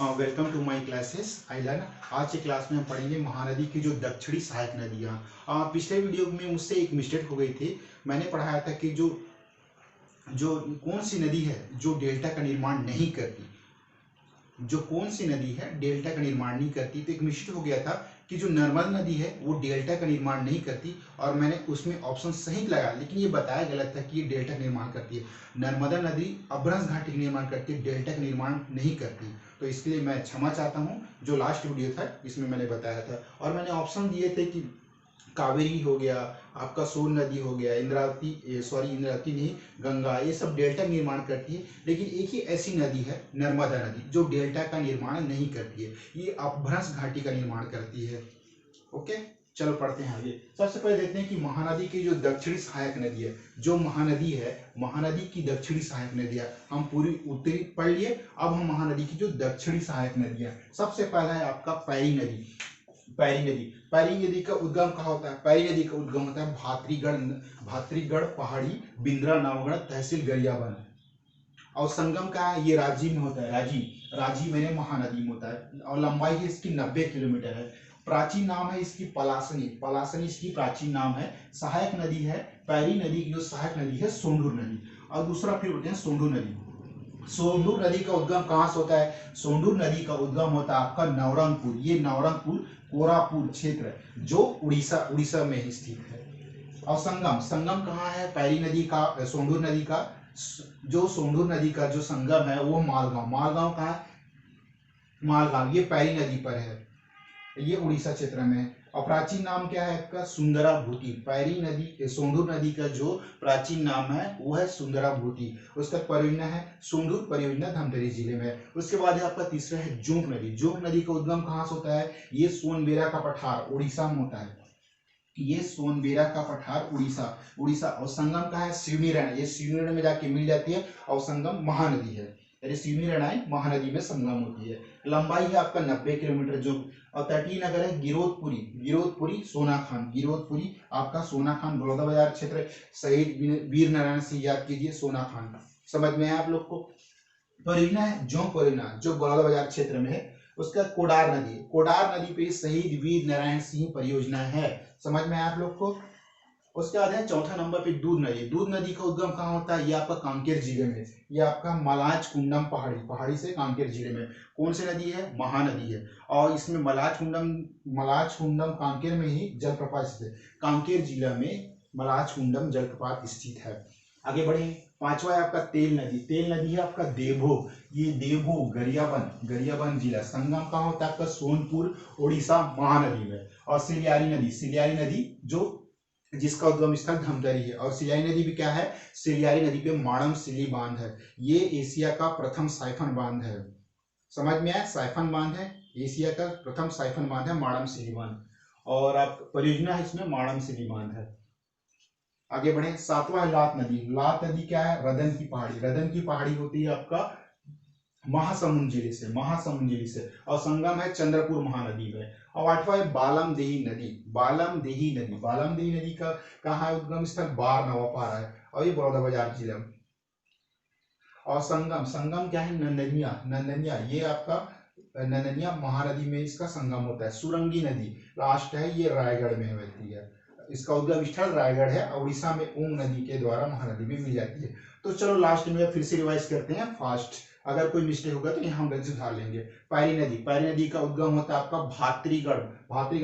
Welcome to my classes I learn. आज की class में हम पढ़ेंगे महानदी की जो दक्षिणी सहायक नदियाँ। पिछले वीडियो में मुझसे एक मिस्टेक हो गई थी। मैंने पढ़ाया था कि जो जो कौन सी नदी है जो डेल्टा का निर्माण नहीं करती, जो कौन सी नदी है डेल्टा का निर्माण नहीं करती। तो एक मिस्टेक हो गया था कि जो नर्मदा नदी है वो डेल्टा का निर्माण नहीं करती, और मैंने उसमें ऑप्शन सही लगाया, लेकिन ये बताया गलत था कि ये डेल्टा का निर्माण करती है। नर्मदा नदी अभ्रंश घाटी का निर्माण करती है, डेल्टा का निर्माण नहीं करती। तो इसके लिए मैं क्षमा चाहता हूँ। जो लास्ट वीडियो था इसमें मैंने बताया था, और मैंने ऑप्शन दिए थे कि कावेरी हो गया, आपका सोन नदी हो गया, इंद्रावती नहीं, गंगा, ये सब डेल्टा निर्माण करती है। लेकिन एक ही ऐसी नदी है नर्मदा नदी जो डेल्टा का निर्माण नहीं करती है, ये अपभ्रंश घाटी का निर्माण करती है। ओके, चलो पढ़ते हैं आगे। सबसे पहले देखते हैं कि महानदी की जो दक्षिणी सहायक नदी है, जो महानदी है, महानदी की दक्षिणी सहायक नदियां हम पूरी उत्तरी पढ़ लिए। अब हम महानदी की जो दक्षिणी सहायक नदियां, सबसे पहला है आपका पैरी नदी। पैरी नदी का उद्गम कहाँ होता है? पैरी नदी का उद्गम होता है भातरीगढ़ पहाड़ी, बिंद्रा नवगढ़, तहसील गरियाबंद। और संगम का है, ये रांची में होता है। रांची मैंने महानदी में होता है, और लंबाई है इसकी 90 किलोमीटर है। प्राचीन नाम है इसकी पलासनी इसकी प्राचीन नाम है। सहायक नदी है, पैरी नदी की जो सहायक नदी है सोंढूर नदी। और दूसरा फिर बोलते हैं सोंढूर नदी। सोंढूर नदी का उद्गम कहाँ से होता है? सोंढूर नदी का उद्गम होता है आपका नवरंगपुर, ये नवरंगपुर कोरापुर क्षेत्र जो उड़ीसा में ही स्थित है। और संगम कहाँ है पैरी नदी का, सोंढूर नदी का? जो सोंढूर नदी का जो संगम है वो मालगांव कहाँ है? मालगांव ये पैरी नदी पर है, ये उड़ीसा क्षेत्र में है। और प्राचीन नाम क्या है आपका? सुंदराभूति। पैरी नदी सोंढूर नदी का जो प्राचीन नाम है वो है सुंदराभूति। उसका परियोजना है सोंढूर परियोजना, धमतरी जिले में। उसके बाद है आपका तीसरा है जोंक नदी का उद्गम कहाँ से होता है? ये सोनबेरा का पठार उड़ीसा में होता है, ये सोनबेरा का पठार उड़ीसा। और संगम का है सिवनी रैना, ये सिवनी रैना में जाके मिल जाती है। और संगम महानदी है, यानी सिवनी रैना महानदी में संगम होती है। लंबाई है आपका 90 किलोमीटर जो। और तटीय नगर है गिरोधपुरी गिरोधपुरी आपका सोनाखान बलौदाबाजार क्षेत्र। शहीद वीर नारायण सिंह याद कीजिए, सोनाखान। समझ में है आप लोग को? परियोजना है जोंक परियोजना जो बलौदाबाजार क्षेत्र में है। उसका कोडार नदी पे शहीद वीर नारायण सिंह परियोजना है। समझ में आया आप लोग को? उसके बाद है चौथा नंबर पे दूध नदी का उद्गम कहाँ होता है? ये आपका कांकेर जिले में, ये आपका मलाज कुंडम पहाड़ी से कांकेर जिले में। कौन सी नदी है? महानदी है। और इसमें मलाज कुंडम कांकेर में ही जलप्रपात स्थित है। कांकेर जिला में मलाज कुंडम जलप्रपात स्थित है। आगे बढ़े, पांचवा है आपका तेल नदी है आपका देवभोग, ये देवभोग गरियाबंद जिला। संगम कहाँ होता है आपका? सोनपुर उड़ीसा महानदी में। और सिलियारी नदी जो जिसका उद्गम स्थल धमतरी है। और सिलियारी नदी भी क्या है? सिलियारी नदी पे माड़म सिली बांध है, ये एशिया का प्रथम साइफन बांध है। समझ में आया? साइफन बांध है, एशिया का प्रथम साइफन बांध है माड़म सिली बांध। और आप परियोजना है इसमें माड़म सिली बांध है। आगे बढ़े, सातवां है लात नदी क्या है? रदन की पहाड़ी होती है आपका महासमुंद जिले से। और संगम है चंद्रपुर महानदी में। और आठवां है बालमदेही नदी का कहाँ है उद्गम स्थल? बार नवापारा है, और ये बलौदाबाजार जिला में। और संगम क्या है? नंदनिया, ये आपका नंदनिया महानदी में इसका संगम होता है। सुरंगी नदी लास्ट है, ये रायगढ़ में बहती है, इसका उद्गम स्थल रायगढ़ है। और उड़ीसा में ऊंग नदी के द्वारा महानदी में मिल जाती है। तो चलो लास्ट में फिर से रिवाइज करते हैं फास्ट, अगर कोई मिस्टेक होगा तो यहाँ हम गलती सुधार लेंगे। पैरी नदी का उद्गम होता है आपका भातरीगढ़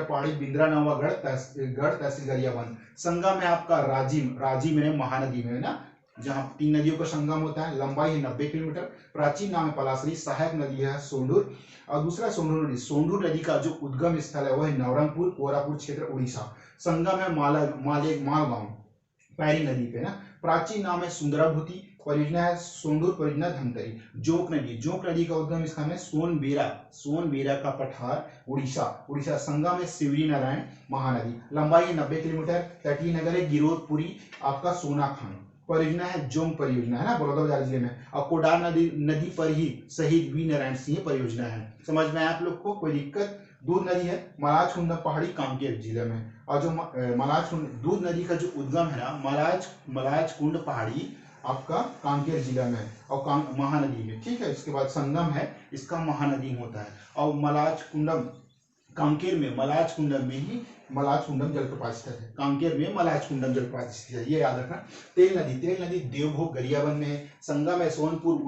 पहाड़ी, बिंद्रा नवागढ़ तहसील गरियाबंद। संगम है आपका राजी में महानदी में है ना, जहाँ 3 नदियों का संगम होता है। लंबाई है 90 किलोमीटर। प्राचीन नाम है पलासनी। सहायक नदी है सोंढूर। और दूसरा सोंढूर नदी का जो उद्गम स्थल है वह है नवरंगपुर कोरापुर क्षेत्र उड़ीसा। संगम है मालगांव पैरी नदी पे ना। प्राचीन नाम है सुंदराभूति। परियोजना है सोंढूर परियोजना धमतरी। जोंक नदी का उद्गम स्थान है सोनबेरा का पठार उड़ीसा। संगम है सिवरी नारायण महानदी। लंबाई है 90 किलोमीटर। तटीय नगर है गिरोधपुरी आपका सोनाखान। परियोजना है जोंक परियोजना है ना, बलौदाबाजार जिले में। और कोडार नदी पर ही शहीद वीर नारायण सिंह परियोजना है। समझ में आया आप लोग को? कोई दिक्कत? दूध नदी है मलाज कुंडम पहाड़ी कांकेर जिले में। और जो दूध नदी का जो उद्गम है ना, मलाज कुंड पहाड़ी आपका कांकेर जिला में है और महानदी में, ठीक है। इसके बाद संगम है, इसका महानदी में होता है। और मलाज कुंडम, कांकेर में मलाज कुंडम में ही मलाज कुंडम जलप्रपात स्थित है। कांकेर में मलाज कुंडम जलप्रपात स्थित है, ये याद रखना। तेल नदी देवभोग गरियाबंद में है। संगम है सोनपुर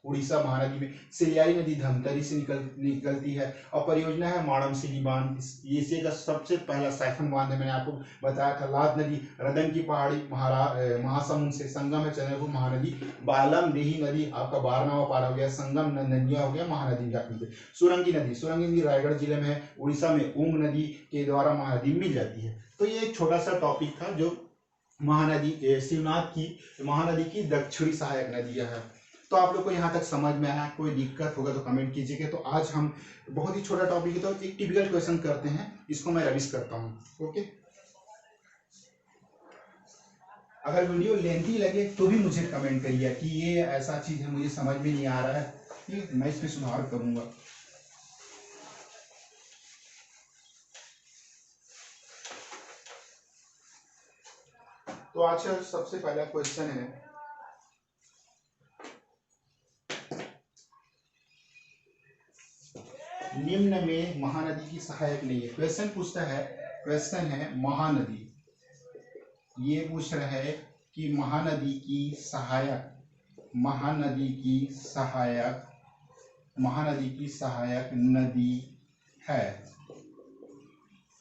उड़ीसा महानदी में। सिरियाई नदी धमतरी से निकलती है। और परियोजना है माणमसिली बांध, ये एशिया का सबसे पहला साइफन बांध है, मैंने आपको बताया था। लाद नदी रदन की पहाड़ी महासमुंद से। संगम है चंद्रपुर महानदी। बालम देही नदी आपका 12वां पार हो गया। संगम नदियां हो गया महानदी का। सुरंगी नदी रायगढ़ जिले में है। उड़ीसा में ऊंग नदी के द्वारा महानदी मिल जाती है। तो ये एक छोटा सा टॉपिक था जो महानदी शिवनाथ की महानदी की दक्षिणी सहायक नदियां है। तो आप लोग को यहाँ तक समझ में आया, कोई दिक्कत होगा तो कमेंट कीजिएगा। तो आज हम बहुत ही छोटा टॉपिक है, तो एक टिपिकल क्वेश्चन करते हैं, इसको मैं रिवाइज करता हूँ। ओके, अगर वीडियो लेंथी लगे तो भी मुझे कमेंट करिए कि ये ऐसा चीज है मुझे समझ में नहीं आ रहा है, ठीक, मैं इसमें सुधार करूंगा। तो आज का सबसे पहला क्वेश्चन है, निम्न में महानदी की सहायक नहीं है। क्वेश्चन पूछता है, क्वेश्चन है महानदी, ये पूछ रहा है कि महानदी की सहायक नदी है।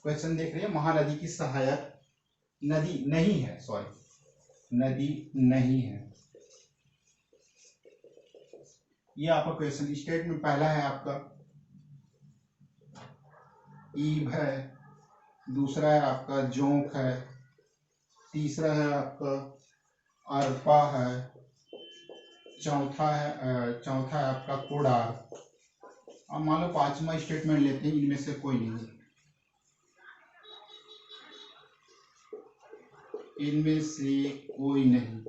क्वेश्चन देख रहे हैं, महानदी की सहायक नदी नहीं है, नदी नहीं है। ये आपका क्वेश्चन स्टेटमेंट पहला है आपका ईब है, दूसरा है आपका जोंक है, तीसरा है आपका अरपा है, चौथा है आपका कोडार। अब मान लो 5वां स्टेटमेंट लेते हैं, इनमें से कोई नहीं, इनमें से कोई नहीं।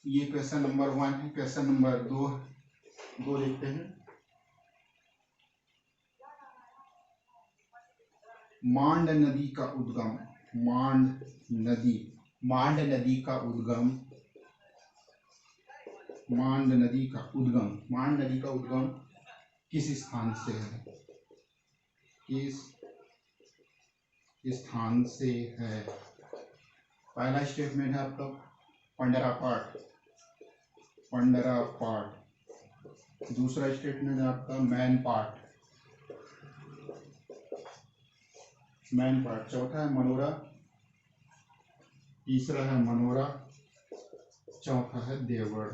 ये क्वेश्चन नंबर 1 है। क्वेश्चन नंबर 2 देखते हैं। मांड नदी का उद्गम, मांड नदी का उद्गम किस स्थान से है? किस स्थान से है? पहला स्टेटमेंट है आपका पंडरापाट। दूसरा स्टेटमेंट है आपका मैनपाट। चौथा है मनोरा। तीसरा है मनोरा। चौथा है देवगढ़।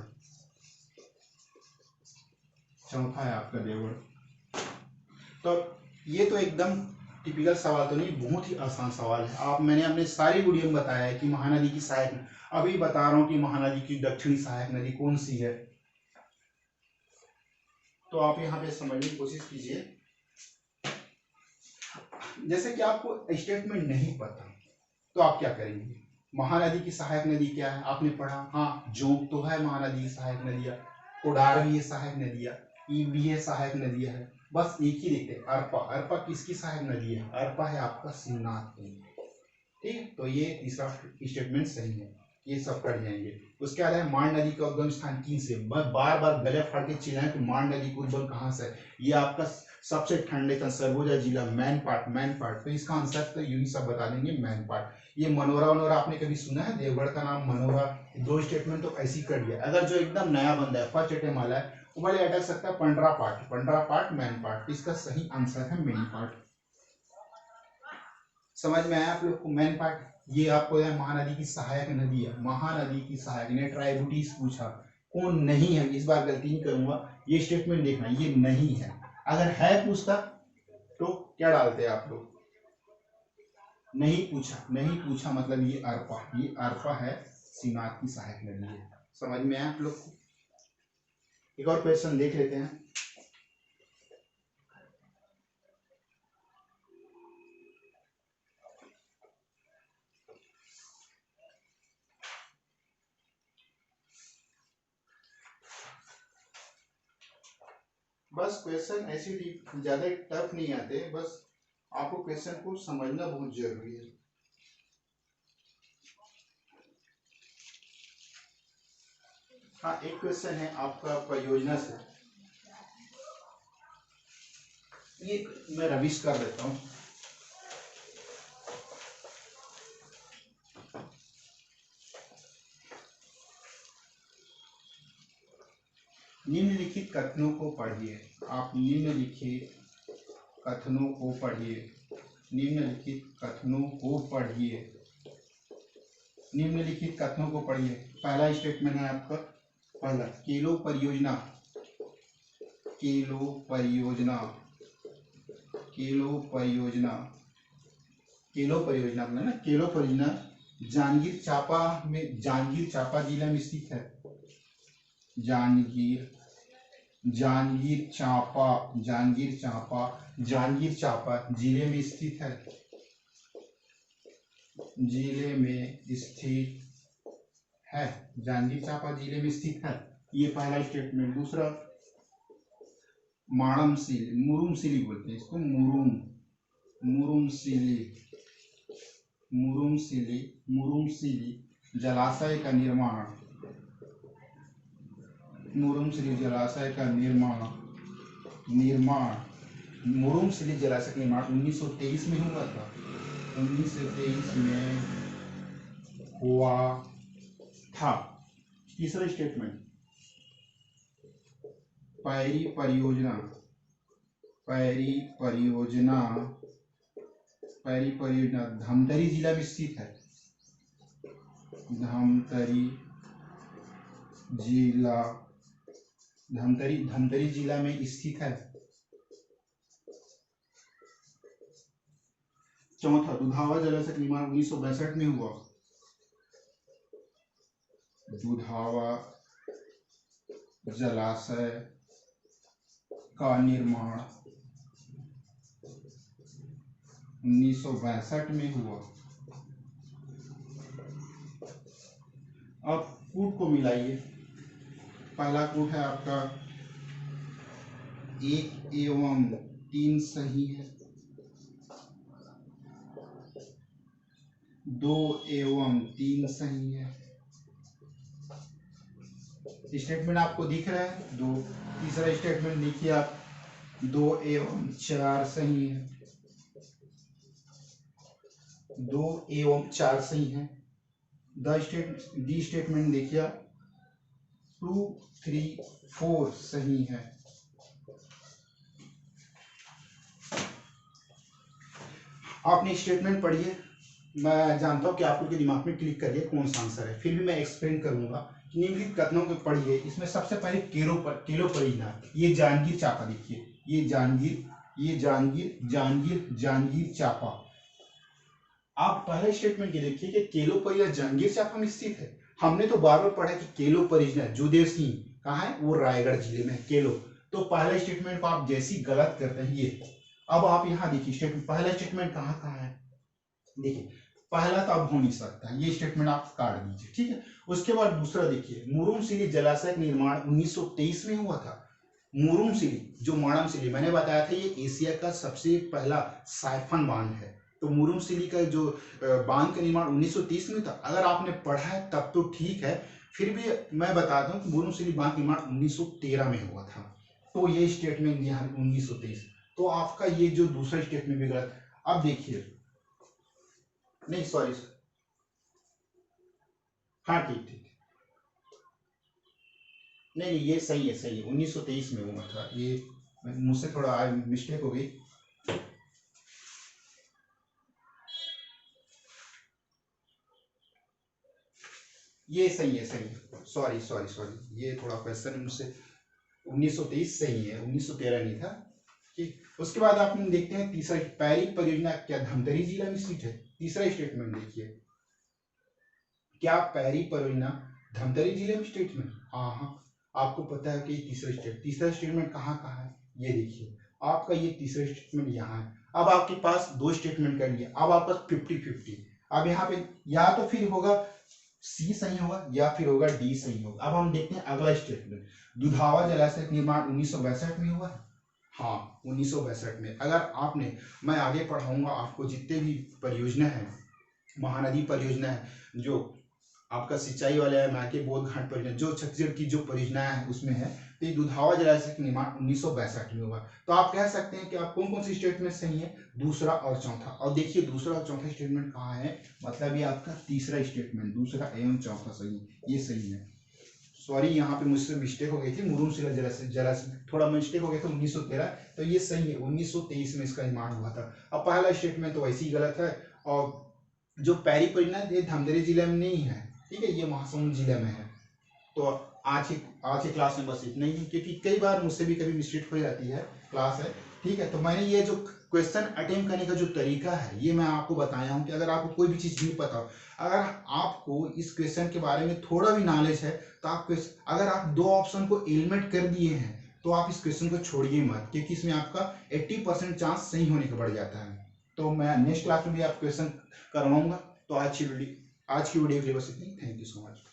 चौथा है आपका देवगढ़। तो ये तो एकदम टिपिकल सवाल तो नहीं, बहुत ही आसान सवाल है। मैंने अपने सारी वीडियो में बताया है कि महानदी की सहायक, अभी बता रहा हूँ कि महानदी की दक्षिणी सहायक नदी कौन सी है। तो आप यहाँ पे समझने की कोशिश कीजिए। जैसे कि आपको स्टेटमेंट नहीं पता तो आप क्या करेंगे? महानदी की सहायक नदी क्या है आपने पढ़ा, हाँ, जोंक तो है महानदी की सहायक नदियां, कोडार भी है सहायक नदियां, ईब भी है सहायक नदियां है। बस एक ही देखते हैं, अरपा किसकी सहायक नदी है? अरपा है आपका शिवनाथ की। ठीक, तो ये तीसरा स्टेटमेंट सही है, ये सब कर जाएंगे। उसके बाद है मांड नदी का उद्गम स्थान किन से? बार बार गले फाड़ के चिल्लाएं कि मांड नदी का उद्गम कहाँ से है। ये आपका सबसे ठंडे का सरगुजा जिला मैनपाट। तो इसका आंसर तो यूं ही सब बता देंगे, मैनपाट। ये मनोरा आपने कभी सुना है? देवगढ़ का नाम मनोरा। 2 स्टेटमेंट तो ऐसे ही कर दिया। अगर जो एकदम नया बंदा है, फर्स्ट अटेम्प्ट वाला है, वो बड़े अटक सकता है पंडरापाट मैनपाट। इसका सही आंसर है मैनपाट। समझ में आया आप लोग को? मैनपाट ये आपको है महानदी की सहायक नदी है। महानदी की सहायक ने ट्राइब्यूटीज पूछा, कौन नहीं है? इस बार गलती नहीं करूंगा, ये स्टेटमेंट देखना, ये नहीं है। अगर है पूछता तो क्या डालते आप लोग? नहीं पूछा मतलब ये अरपा है, शिवनाथ की सहायक नदी है। समझ में आया आप लोग को? एक और क्वेश्चन देख लेते हैं। बस क्वेश्चन ऐसी ज्यादा टफ नहीं आते, बस आपको क्वेश्चन को समझना बहुत जरूरी है। हाँ, एक क्वेश्चन है आपका परियोजना से, ये मैं रविश कर देता हूँ। निम्नलिखित कथनों को पढ़िए। आप निम्नलिखित कथनों को पढ़िए। निम्नलिखित कथनों को पढ़िए। निम्नलिखित कथनों को पढ़िए। पहला स्टेटमेंट है आपका, पहला, केलो परियोजना, केलो परियोजना, केलो परियोजना, केलो परियोजना ना, केलो परियोजना जांजगीर चांपा में, जांजगीर चांपा जिला में स्थित है। जांजगीर, जांजगीर चांपा, जांजगीर चांपा, जांजगीर चांपा जिले में स्थित है। जिले में स्थित है, जांजगीर चांपा जिले में स्थित है। ये पहला स्टेटमेंट। दूसरा, माणमसिली, मुरुमसिली बोलते हैं इसको, मुरुमसिली, मुरुमसिली, मुरुमसिली जलाशय का निर्माण, मुरुमसिली जलाशय का निर्माण, मुरुमसिली जलाशय का निर्माण 1923 में हुआ था। 1923 में हुआ था। तीसरा स्टेटमेंट, पैरी परियोजना, पैरी परियोजना, पैरी परियोजना धमतरी जिला में स्थित है। धमतरी जिला, धमतरी जिला में स्थित है। चौथा, दुधावा जलाशय निर्माण 1962 में हुआ। दुधावा जलाशय का निर्माण 1962 में हुआ। अब कूट को मिलाइए। पहला कूट है आपका 1 एवं 3 सही है, 2 एवं 3 सही है। स्टेटमेंट आपको दिख रहा है, 2। तीसरा स्टेटमेंट देखिए आप, 2 एवं 4 सही है, 2 एवं 4 सही है। डी स्टेटमेंट देखिए आप, 2, 3, 4 सही है। आपने स्टेटमेंट पढ़िए। मैं जानता हूं कि आपके दिमाग में क्लिक करिए कौन सा आंसर है, फिर भी मैं एक्सप्लेन करूंगा। निम्नलिखित कथनों को पढ़िए। इसमें सबसे पहले केलो परियोजना, ये जांजगीर चांपा, देखिए ये जांजगीर, ये जांजगीर, जांजगीर, जांजगीर चांपा। आप पहले स्टेटमेंट ये देखिए कि केलो परियोजना जांजगीर चांपा में स्थित है। हमने तो बार बार पढ़ा कि केलो परियोजना जोदेव सिंह कहाँ है, वो रायगढ़ जिले में है केलो। तो पहले स्टेटमेंट को आप जैसी गलत करते हैं ये। अब आप यहाँ देखिए स्टेटमेंट, पहला स्टेटमेंट कहाँ कहाँ है, देखिए पहला तो अब हो नहीं सकता, ये स्टेटमेंट आप काट दीजिए, ठीक है। उसके बाद दूसरा देखिए, मुरुमसिली जलाशय का निर्माण 1923 में हुआ था। मुरुमसिली जो माणमसिली मैंने बताया था, ये एशिया का सबसे पहला साइफन बांध है। तो मुरुमसिली का जो बांध का निर्माण 1930 में था। अगर आपने पढ़ा है तब तो ठीक है, फिर भी मैं बता दूं कि मुरुमसिली बांध का निर्माण 1913 में हुआ था। तो ये स्टेटमेंट दिया 1923, तो आपका ये जो दूसरा स्टेटमेंट भी गलत। अब देखिए, नहीं सॉरी, हाँ ठीक ठीक, नहीं ये सही है, सही है, 1923 में हुआ था। ये मुझसे थोड़ा मिस्टेक हो गई। ये सही है, सही है, सॉरी सॉरी सॉरी, ये थोड़ा क्वेश्चन मुझसे, 1923 सही है, 1913 नहीं था, ठीक। उसके बाद आप देखते हैं तीसरा, पैरी परियोजना क्या धमतरी जिला में स्थित है। तीसरा स्टेटमेंट देखिए, क्या पैरी परियोजना धमतरी जिले में स्टेटमेंट, हाँ हाँ, आपको पता है कि तीसरा स्टेटमेंट कहाँ कहाँ है, ये देखिए आपका ये तीसरा स्टेटमेंट यहाँ है। अब आपके पास 2 स्टेटमेंट कर लिए, अब आपके पास 50-50। अब यहाँ पे या तो फिर होगा सी सही होगा या फिर होगा डी सही होगा। अब हम देखते हैं अगला स्टेटमेंट, दुधावा जलाशय का निर्माण 1962 में हुआ है। हाँ 1962 में। अगर आपने, मैं आगे पढ़ाऊंगा आपको जितने भी परियोजना है, महानदी परियोजना है जो आपका सिंचाई वाले है मैके बोध घाट परियोजना जो छत्तीसगढ़ की जो परियोजना है उसमें है, तो ये दुधावा जलाशय का निर्माण 1962 में हुआ। तो आप कह सकते हैं कि आप कौन कौन सी स्टेटमेंट सही है, दूसरा और चौथा। और देखिए दूसरा और चौथा स्टेटमेंट कहाँ है, मतलब ये आपका तीसरा स्टेटमेंट, दूसरा एवं चौथा सही है, ये सही है। सॉरी यहाँ पे मुझसे मिस्टेक हो गई थी, मुरुमशिला जलाशय थोड़ा मिस्टेक हो गया था 1913, तो ये सही है, 1923 में इसका निर्माण हुआ था। अब पहला स्टेटमेंट तो वैसे ही गलत है। और जो पैरी परियोजना ये धमतरी जिले में नहीं है, ठीक है, ये महासमुंद जिले में है। तो आज की क्लास में बस इतना ही है, क्योंकि कई बार मुझसे भी कभी मिस्टेक हो जाती है, क्लास है, ठीक है। तो मैंने ये जो क्वेश्चन अटेम्प्ट करने का जो तरीका है ये मैं आपको बताया हूँ कि अगर आपको कोई भी चीज़ नहीं पता, अगर आपको इस क्वेश्चन के बारे में थोड़ा भी नॉलेज है तो आप अगर आप दो ऑप्शन को एलिमिनेट कर दिए हैं तो आप इस क्वेश्चन को छोड़िए मत, क्योंकि इसमें आपका 80% चांस सही होने का बढ़ जाता है। तो मैं नेक्स्ट क्लास में भी आप क्वेश्चन करवाऊंगा। तो आज की वीडियो के लिए बस इतनी। Thank you so much.